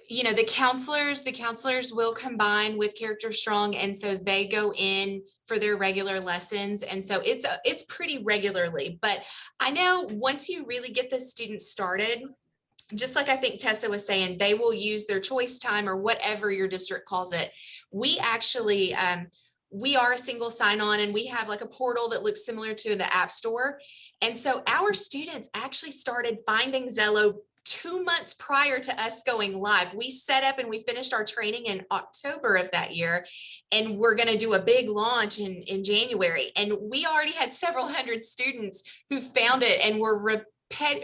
You know, the counselors will combine with Character Strong, and so they go in for their regular lessons, and so it's pretty regularly. But I know once you really get the students started, just like I think Tessa was saying, they will use their choice time or whatever your district calls it. We actually we are a single sign-on, and we have like a portal that looks similar to the App Store, and so our students actually started finding Xello 2 months prior to us going live. We set up and we finished our training in October of that year, and we're going to do a big launch in January. And we already had several hundred students who found it and were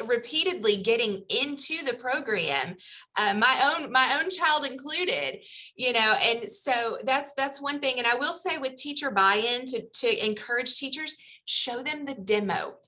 repeatedly getting into the program, my own child included, you know. And so that's one thing. And I will say, with teacher buy-in, to encourage teachers, show them the demo.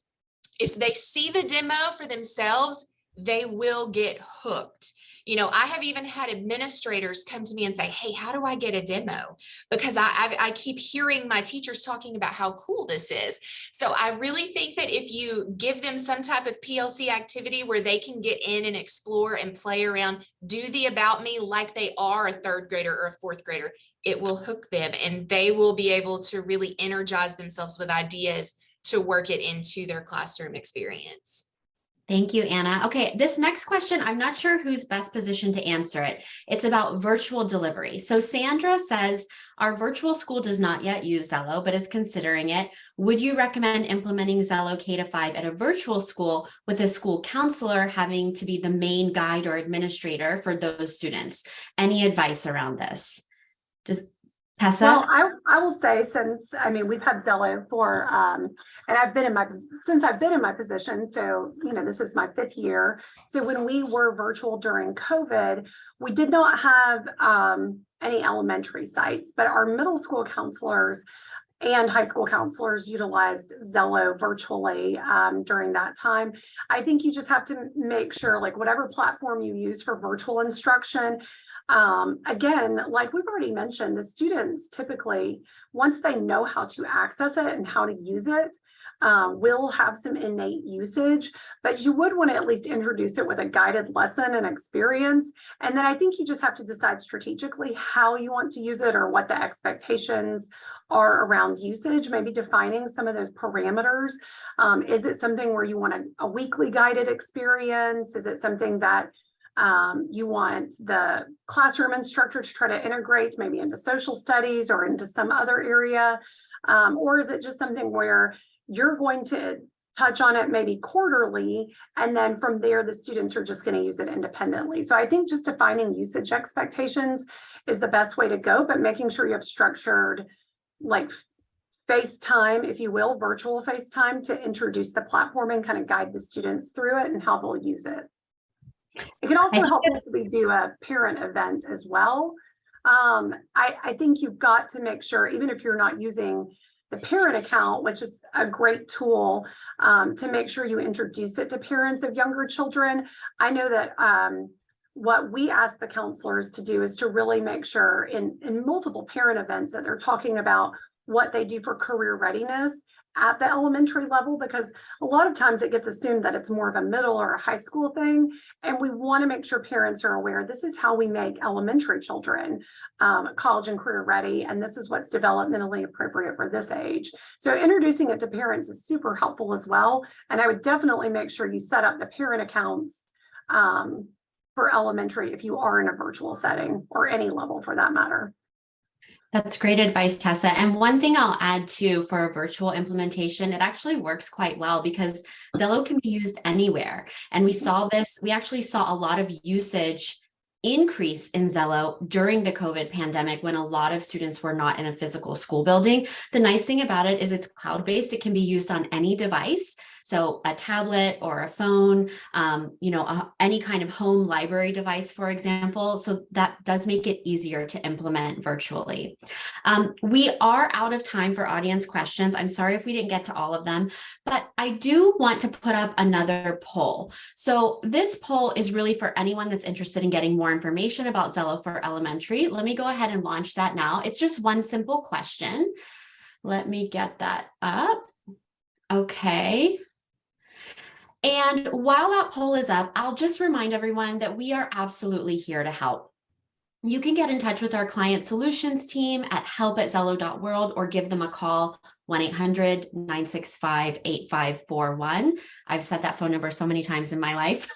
If they see the demo for themselves, they will get hooked. You know, I have even had administrators come to me and say, hey, how do I get a demo? Because I keep hearing my teachers talking about how cool this is. So I really think that if you give them some type of PLC activity where they can get in and explore and play around, do the About Me like they are a third grader or a fourth grader, it will hook them, and they will be able to really energize themselves with ideas to work it into their classroom experience. Thank you, Anna. Okay, this next question, I'm not sure who's best positioned to answer it. It's about virtual delivery. So Sandra says, our virtual school does not yet use Xello, but is considering it. Would you recommend implementing Xello K-5 at a virtual school with a school counselor having to be the main guide or administrator for those students? Any advice around this? Just Tessa? Well, I will say, since, I mean, we've had Xello for, and since I've been in my position, so, you know, this is my 5th year. So when we were virtual during COVID, we did not have any elementary sites, but our middle school counselors and high school counselors utilized Xello virtually during that time. I think you just have to make sure, like, whatever platform you use for virtual instruction, again, like we've already mentioned, the students typically, once they know how to access it and how to use it, will have some innate usage, but you would want to at least introduce it with a guided lesson and experience. And then I think you just have to decide strategically how you want to use it, or what the expectations are around usage, maybe defining some of those parameters. Is it something where you want a weekly guided experience? Is it something that you want the classroom instructor to try to integrate maybe into social studies or into some other area? Or is it just something where you're going to touch on it maybe quarterly, and then from there, the students are just going to use it independently? So I think just defining usage expectations is the best way to go, but making sure you have structured, like, FaceTime, if you will, virtual FaceTime, to introduce the platform and kind of guide the students through it and how they'll use it. It can also help if we do a parent event as well. I think you've got to make sure, even if you're not using the parent account, which is a great tool, to make sure you introduce it to parents of younger children. I know that what we ask the counselors to do is to really make sure in multiple parent events that they're talking about what they do for career readiness at the elementary level, because a lot of times it gets assumed that it's more of a middle or a high school thing. And we want to make sure parents are aware this is how we make elementary children college and career ready. And this is what's developmentally appropriate for this age. So introducing it to parents is super helpful as well. And I would definitely make sure you set up the parent accounts for elementary if you are in a virtual setting, or any level for that matter. That's great advice, Tessa. And one thing I'll add too for a virtual implementation, it actually works quite well because Xello can be used anywhere. And we actually saw a lot of usage increase in Xello during the COVID pandemic when a lot of students were not in a physical school building. The nice thing about it is it's cloud-based. It can be used on any device. So a tablet or a phone, any kind of home library device, for example. So that does make it easier to implement virtually. We are out of time for audience questions. I'm sorry if we didn't get to all of them, but I do want to put up another poll. So this poll is really for anyone that's interested in getting more information about Xello for elementary. Let me go ahead and launch that now. It's just one simple question. Let me get that up. Okay. And while that poll is up, I'll just remind everyone that we are absolutely here to help. You can get in touch with our client solutions team at help@xello.world or give them a call, 1-800-965-8541. I've said that phone number so many times in my life.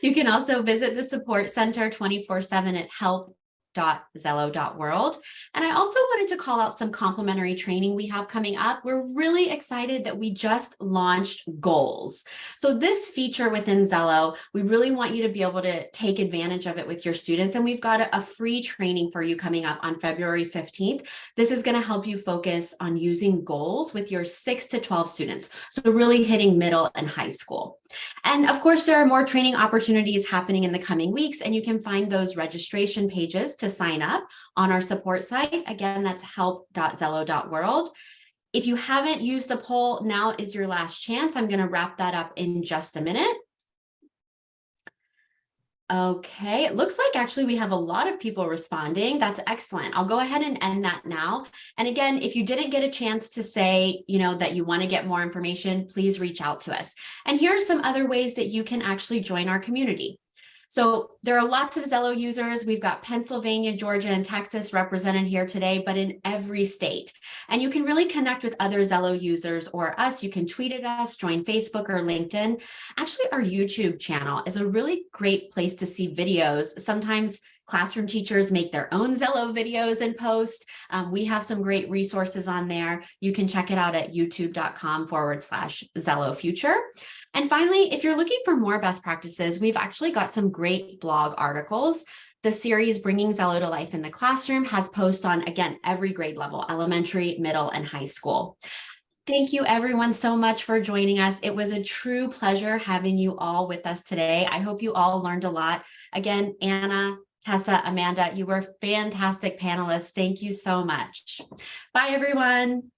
You can also visit the support center 24/7 at help.xello.world. And I also wanted to call out some complimentary training we have coming up. We're really excited that we just launched goals. So this feature within Xello, we really want you to be able to take advantage of it with your students. And we've got a free training for you coming up on February 15th. This is going to help you focus on using goals with your 6 to 12 students. So really hitting middle and high school. And of course, there are more training opportunities happening in the coming weeks, and you can find those registration pages to sign up on our support site. Again, that's help.xello.world. If you haven't used the poll, now is your last chance. I'm going to wrap that up in just a minute. Okay, it looks like actually we have a lot of people responding. That's excellent. I'll go ahead and end that now. And again, if you didn't get a chance to say, that you want to get more information, please reach out to us. And here are some other ways that you can actually join our community. So there are lots of Xello users. We've got Pennsylvania, Georgia, and Texas represented here today, but in every state. And you can really connect with other Xello users or us. You can tweet at us, join Facebook or LinkedIn. Actually, our YouTube channel is a really great place to see videos. Sometimes classroom teachers make their own Xello videos and post. We have some great resources on there. You can check it out at youtube.com/Xello Future. And finally, if you're looking for more best practices, we've actually got some great blog articles. The series Bringing Xello to Life in the Classroom has posts on, again, every grade level, elementary, middle, and high school. Thank you everyone so much for joining us. It was a true pleasure having you all with us today. I hope you all learned a lot. Again, Anna, Tessa, Amanda, you were fantastic panelists. Thank you so much. Bye, everyone.